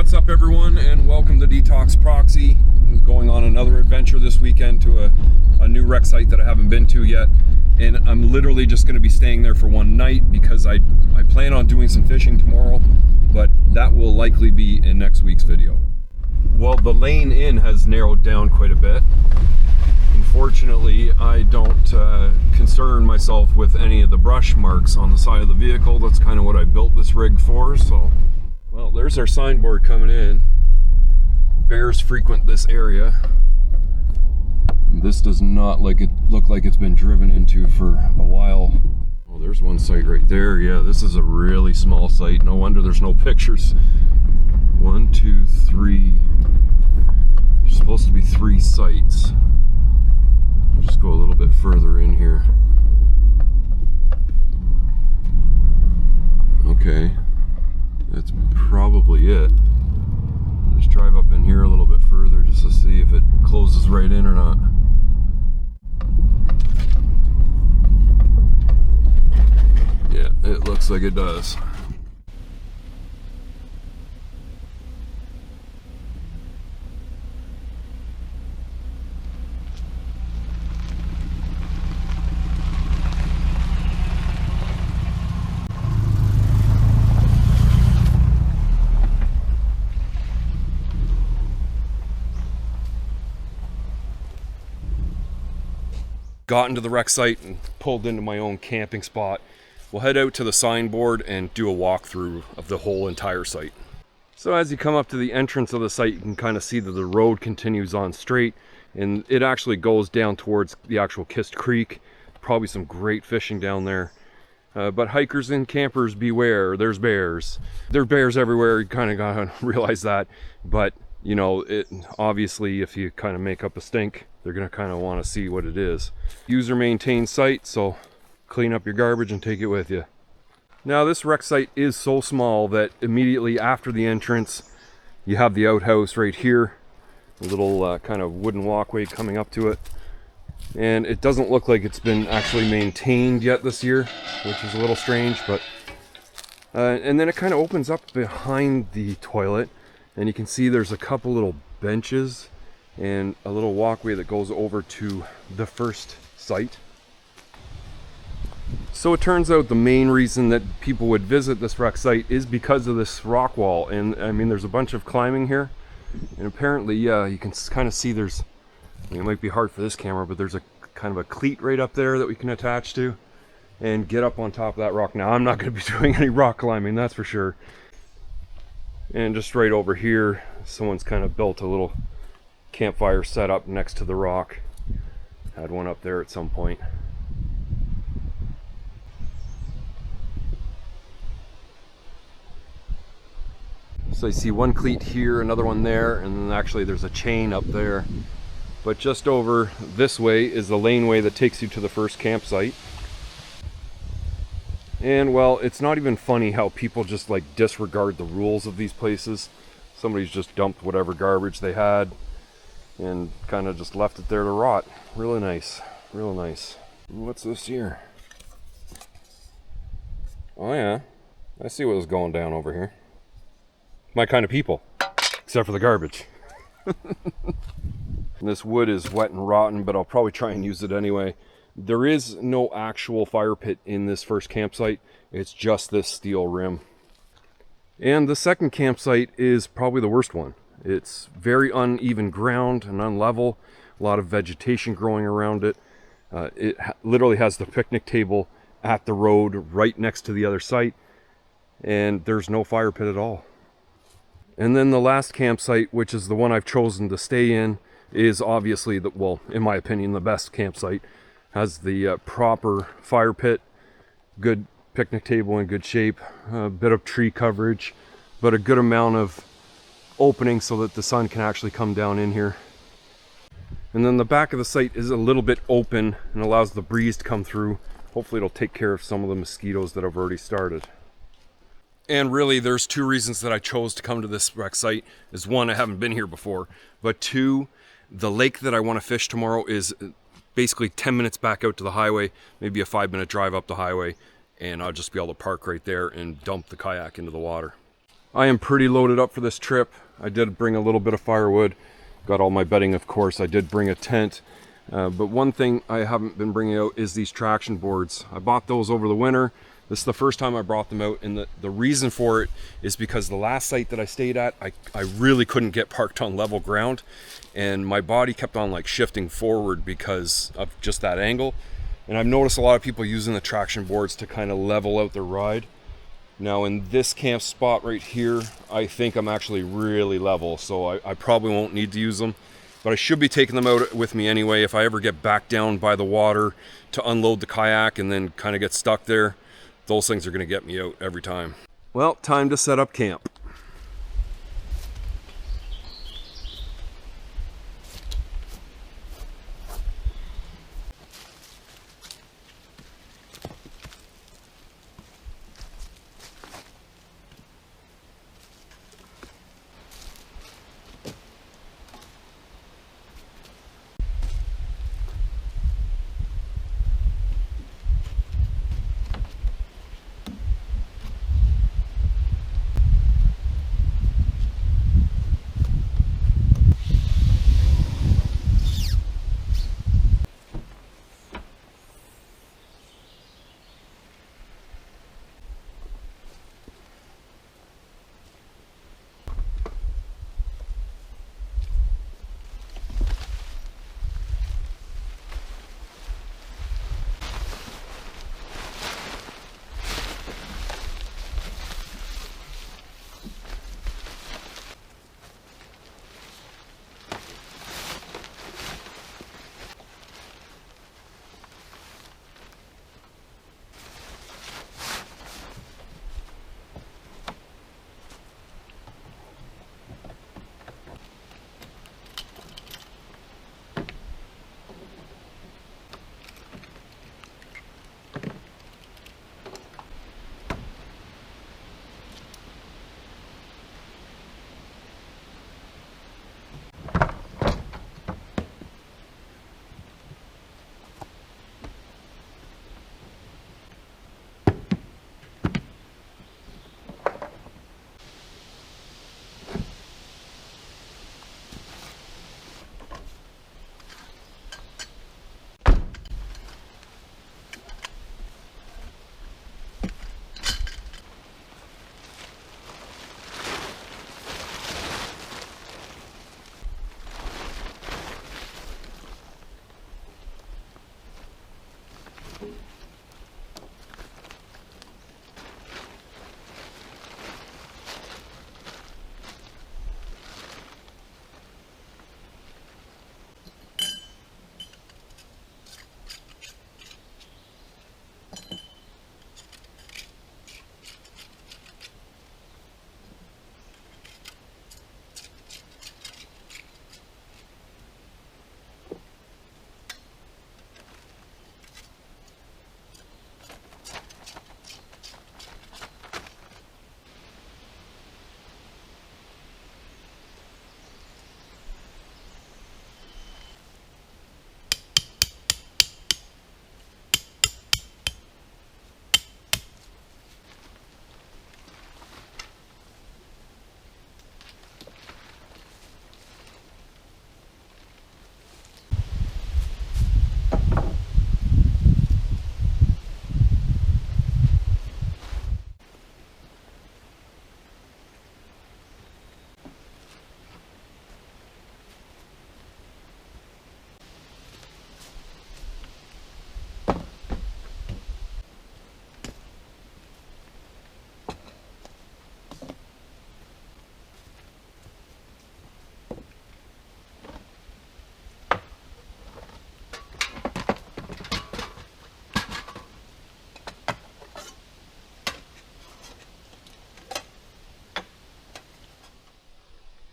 What's up everyone, and welcome to Detox Proxy. I'm going on another adventure this weekend to a new wreck site that I haven't been to yet, and I'm literally just going to be staying there for one night because I plan on doing some fishing tomorrow, but that will likely be in next week's video. Well, the lane in has narrowed down quite a bit. Unfortunately, I don't concern myself with any of the brush marks on the side of the vehicle. That's kind of what I built this rig for. So, well, there's our signboard coming in. Bears frequent this area. This does not look like it's been driven into for a while. Oh, there's one site right there. Yeah, this is a really small site. No wonder there's no pictures. 1, 2, 3. There's supposed to be 3 sites. Just go a little bit further in here. Okay, that's probably it. Just drive up in here a little bit further just to see if it closes right in or not. Yeah, it looks like it does. Got into the wreck site and pulled into my own camping spot. We'll head out to the signboard and do a walkthrough of the whole entire site. So as you come up to the entrance of the site, you can kind of see that the road continues on straight, and it actually goes down towards the actual Chist Creek. Probably some great fishing down there. But hikers and campers beware, there's bears. There are bears everywhere, you kind of gotta realize that. But you know, obviously if you kind of make up a stink, they're gonna kind of want to see what it is. User maintained site, so clean up your garbage and take it with you. Now this wreck site is so small that immediately after the entrance, you have the outhouse right here. A little kind of wooden walkway coming up to it. And it doesn't look like it's been actually maintained yet this year, which is a little strange, but and then it kind of opens up behind the toilet, and you can see there's a couple little benches and a little walkway that goes over to the first site. So it turns out the main reason that people would visit this wreck site is because of this rock wall, and I mean there's a bunch of climbing here, and apparently yeah, you can kind of see there's, I mean, it might be hard for this camera, but there's a kind of a cleat right up there that we can attach to and get up on top of that rock. Now I'm not going to be doing any rock climbing, that's for sure. And just right over here, someone's kind of built a little campfire setup next to the rock. Had one up there at some point. So I see one cleat here, another one there, and then actually there's a chain up there. But just over this way is the laneway that takes you to the first campsite. And well, it's not even funny how people just like disregard the rules of these places. Somebody's just dumped whatever garbage they had and kind of just left it there to rot. Really nice, real nice. What's this here? Oh yeah, I see what was going down over here. My kind of people, except for the garbage. This wood is wet and rotten, but I'll probably try and use it anyway. There is no actual fire pit in this first campsite. It's just this steel rim. And the second campsite is probably the worst one. It's very uneven ground and unlevel. A lot of vegetation growing around it. It literally has the picnic table at the road right next to the other site. And there's no fire pit at all. And then the last campsite, which is the one I've chosen to stay in, is obviously, well, in my opinion, the best campsite. Has the proper fire pit, good picnic table in good shape, a bit of tree coverage, but a good amount of opening so that the sun can actually come down in here. And then the back of the site is a little bit open and allows the breeze to come through. Hopefully it'll take care of some of the mosquitoes that have already started. And really, there's 2 reasons that I chose to come to this wreck site. Is 1, I haven't been here before, but 2, the lake that I want to fish tomorrow is basically 10 minutes back out to the highway, maybe a 5-minute drive up the highway, and I'll just be able to park right there and dump the kayak into the water. I am pretty loaded up for this trip. I did bring a little bit of firewood. Got all my bedding, of course. I did bring a tent. But one thing I haven't been bringing out is these traction boards. I bought those over the winter. This is the first time I brought them out, and the reason for it is because the last site that I stayed at, I really couldn't get parked on level ground, and my body kept on like shifting forward because of just that angle. And I've noticed a lot of people using the traction boards to kind of level out their ride. Now in this camp spot right here, I think I'm actually really level, so I probably won't need to use them. But I should be taking them out with me anyway if I ever get back down by the water to unload the kayak and then kind of get stuck there. Those things are going to get me out every time. Well, time to set up camp.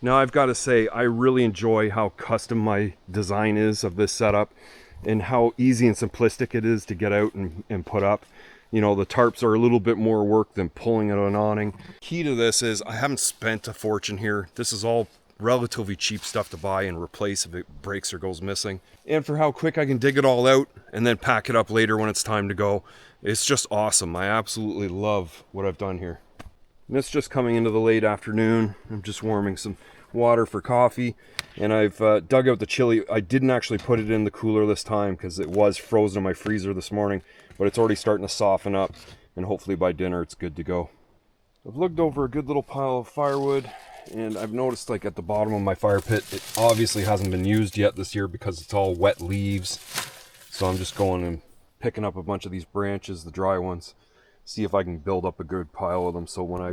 Now I've got to say, I really enjoy how custom my design is of this setup and how easy and simplistic it is to get out and put up. You know, the tarps are a little bit more work than pulling an awning. Key to this is I haven't spent a fortune here. This is all relatively cheap stuff to buy and replace if it breaks or goes missing. And for how quick I can dig it all out and then pack it up later when it's time to go, it's just awesome. I absolutely love what I've done here. And it's just coming into the late afternoon. I'm just warming some water for coffee, and I've dug out the chili. I didn't actually put it in the cooler this time because it was frozen in my freezer this morning, but it's already starting to soften up, and hopefully by dinner it's good to go. I've looked over a good little pile of firewood, and I've noticed like at the bottom of my fire pit, it obviously hasn't been used yet this year because it's all wet leaves. So I'm just going and picking up a bunch of these branches, the dry ones, see if I can build up a good pile of them, so when I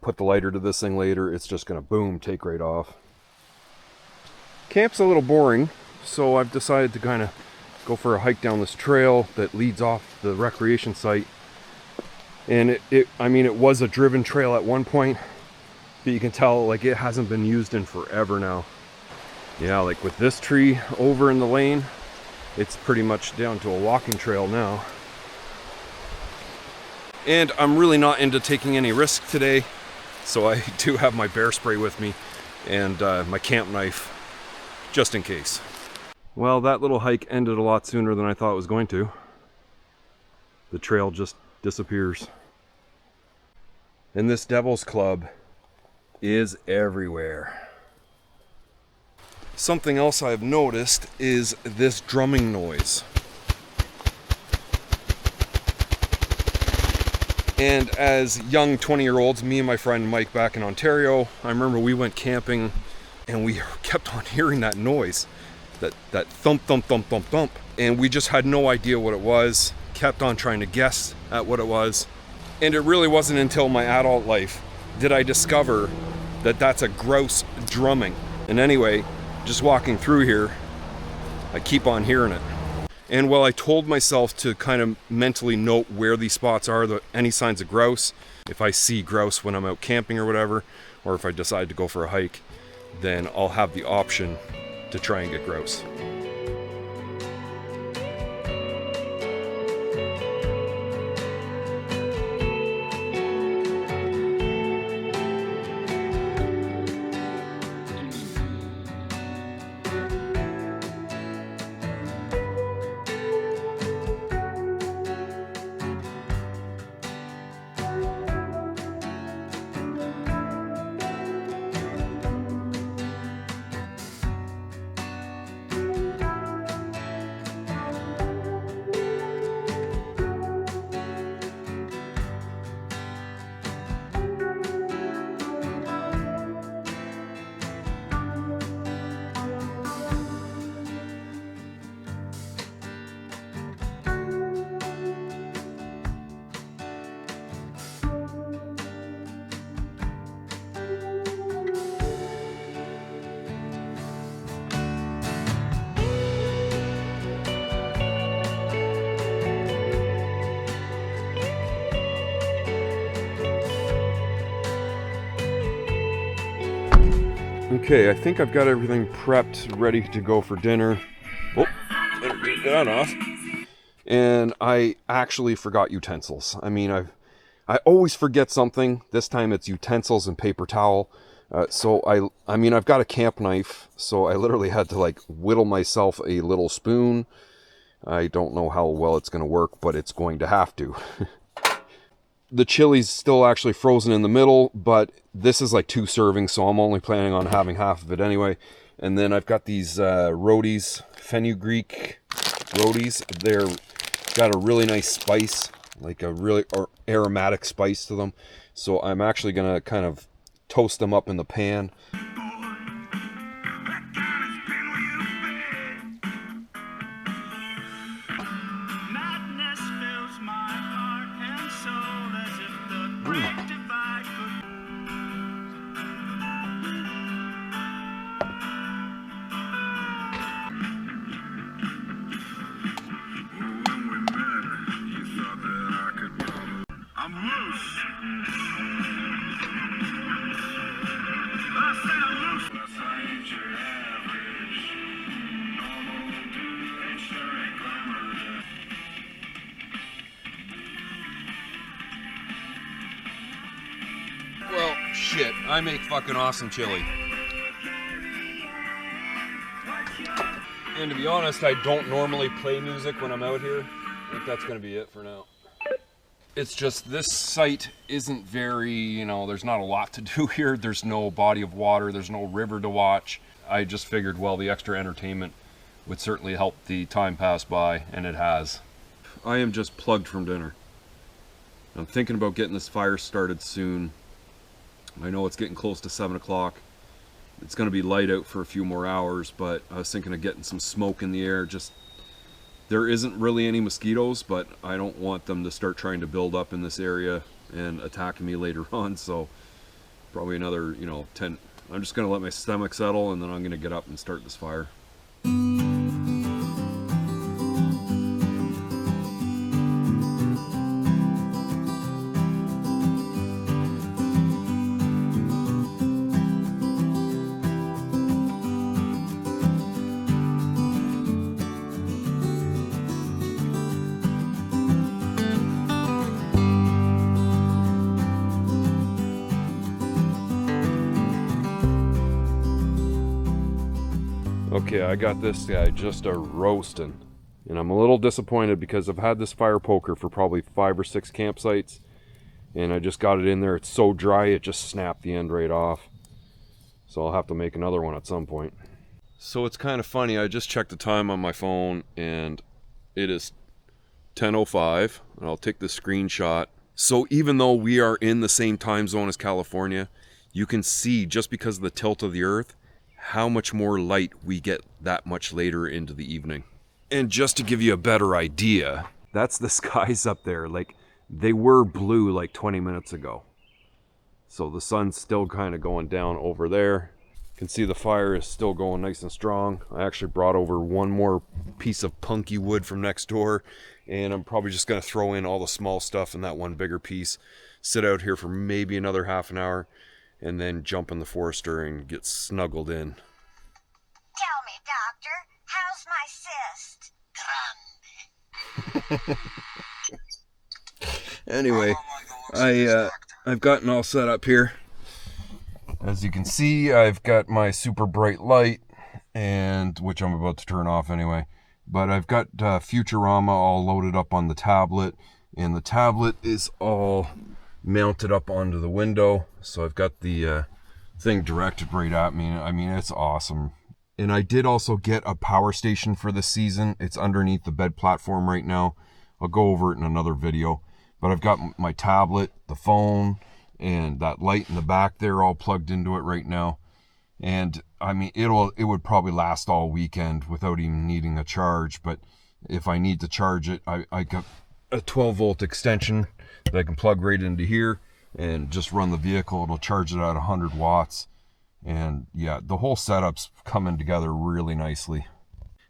put the lighter to this thing later, it's just gonna boom, take right off. Camp's a little boring, so I've decided to kind of go for a hike down this trail that leads off the recreation site. And it was a driven trail at one point, but you can tell like it hasn't been used in forever now. Yeah, like with this tree over in the lane, it's pretty much down to a walking trail now. And I'm really not into taking any risk today, so I do have my bear spray with me and my camp knife, just in case. Well, that little hike ended a lot sooner than I thought it was going to. The trail just disappears. And this Devil's Club is everywhere. Something else I've noticed is this drumming noise. And as young 20-year-olds, me and my friend Mike back in Ontario, I remember we went camping and we kept on hearing that noise, that thump, thump, thump, thump, thump. And we just had no idea what it was, kept on trying to guess at what it was. And it really wasn't until my adult life did I discover that that's a grouse drumming. And anyway, just walking through here, I keep on hearing it. And while I told myself to kind of mentally note where these spots are, any signs of grouse, if I see grouse when I'm out camping or whatever, or if I decide to go for a hike, then I'll have the option to try and get grouse. Okay, I think I've got everything prepped, ready to go for dinner. Oh, better get that off. And I actually forgot utensils. I mean, I always forget something. This time it's utensils and paper towel. So I've got a camp knife, so I literally had to like whittle myself a little spoon. I don't know how well it's going to work, but it's going to have to. The chili's still actually frozen in the middle, but this is like 2 servings, so I'm only planning on having half of it anyway. And then I've got these roadies, fenugreek roadies. They're got a really nice spice, like a really aromatic spice to them. So I'm actually gonna kind of toast them up in the pan. Well, shit, I make fucking awesome chili. And to be honest, I don't normally play music when I'm out here. I think that's gonna be it for now. It's just this site isn't very, there's not a lot to do here. There's no body of water, there's no river to watch. I just figured, well, the extra entertainment would certainly help the time pass by, and it has. I am just plugged from dinner. I'm thinking about getting this fire started soon. I know it's getting close to 7 o'clock. It's going to be light out for a few more hours, but I was thinking of getting some smoke in the air. Just, there isn't really any mosquitoes, but I don't want them to start trying to build up in this area and attacking me later on. So probably another, 10. I'm just going to let my stomach settle, and then I'm going to get up and start this fire. Okay, I got this guy just a roasting, and I'm a little disappointed because I've had this fire poker for probably 5 or 6 campsites, and I just got it in there. It's so dry it just snapped the end right off, so I'll have to make another one at some point. So it's kind of funny, I just checked the time on my phone and it is 10:05, and I'll take the screenshot. So even though we are in the same time zone as California, you can see, just because of the tilt of the earth, how much more light we get that much later into the evening. And just to give you a better idea, that's the skies up there. Like, they were blue like 20 minutes ago. So the sun's still kind of going down over there. You can see the fire is still going nice and strong. I actually brought over one more piece of punky wood from next door, and I'm probably just going to throw in all the small stuff in that one bigger piece, sit out here for maybe another half an hour, and then jump in the Forester and get snuggled in. Tell me, doctor, how's my cyst? Grande. Anyway, I've gotten all set up here. As you can see, I've got my super bright light, and which I'm about to turn off anyway. But I've got Futurama all loaded up on the tablet, and the tablet is all mounted up onto the window, so I've got the thing directed right at me. I mean, it's awesome. And I did also get a power station for this season. It's underneath the bed platform right now. I'll go over it in another video. But I've got my tablet, the phone, and that light in the back there all plugged into it right now. And I mean, it would probably last all weekend without even needing a charge. But if I need to charge it, I got a 12-volt extension that I can plug right into here and just run the vehicle. It'll charge it at 100 watts. And yeah, the whole setup's coming together really nicely.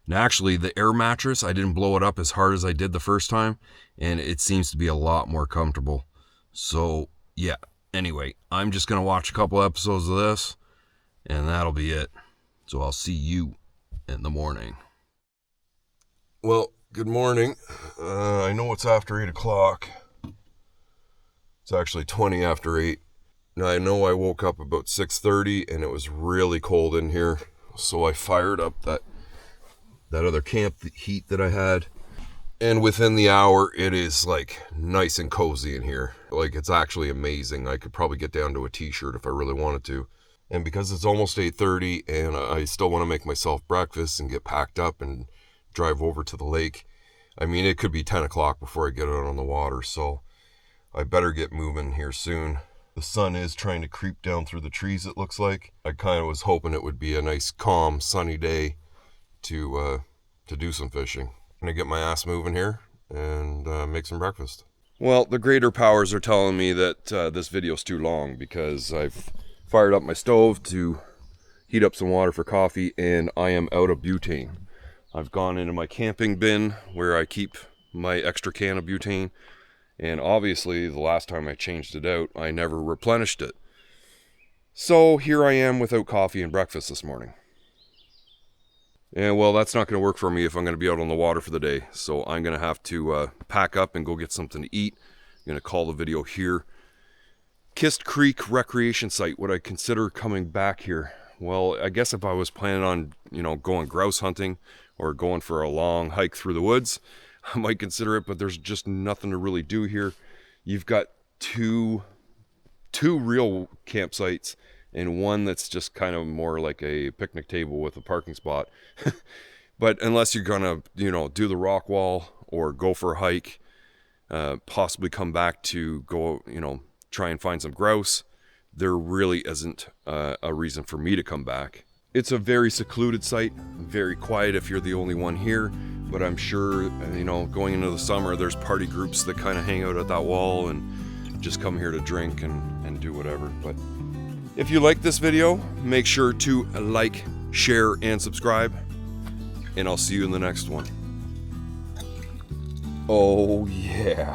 And actually, the air mattress, I didn't blow it up as hard as I did the first time, and it seems to be a lot more comfortable. So yeah, anyway, I'm just going to watch a couple episodes of this, and that'll be it. So I'll see you in the morning. Well, good morning. I know it's after 8 o'clock. It's actually 20 after 8. Now, I know I woke up about 6:30 and it was really cold in here. So I fired up that other camp heat that I had. And within the hour, it is like nice and cozy in here. Like, it's actually amazing. I could probably get down to a t-shirt if I really wanted to. And because it's almost 8:30 and I still want to make myself breakfast and get packed up and drive over to the lake, I mean, it could be 10 o'clock before I get out on the water. So I better get moving here soon. The sun is trying to creep down through the trees, it looks like. I kind of was hoping it would be a nice, calm, sunny day to do some fishing. I'm going to get my ass moving here and make some breakfast. Well, the greater powers are telling me that this video's too long because I've fired up my stove to heat up some water for coffee, and I am out of butane. I've gone into my camping bin where I keep my extra can of butane, and obviously the last time I changed it out, I never replenished it. So here I am without coffee and breakfast this morning. And well, that's not going to work for me if I'm going to be out on the water for the day. So I'm going to have to pack up and go get something to eat. I'm going to call the video here. Chist Creek Recreation Site. Would I consider coming back here? Well, I guess if I was planning on, going grouse hunting or going for a long hike through the woods, I might consider it, but there's just nothing to really do here. you've got two real campsites and one that's just kind of more like a picnic table with a parking spot. But unless you're gonna, do the rock wall or go for a hike, possibly come back to go, try and find some grouse, there really isn't a reason for me to come back. It's a very secluded site, very quiet if you're the only one here, but I'm sure, going into the summer, there's party groups that kind of hang out at that wall and just come here to drink and do whatever. But if you like this video, make sure to like, share, and subscribe, and I'll see you in the next one. Oh yeah.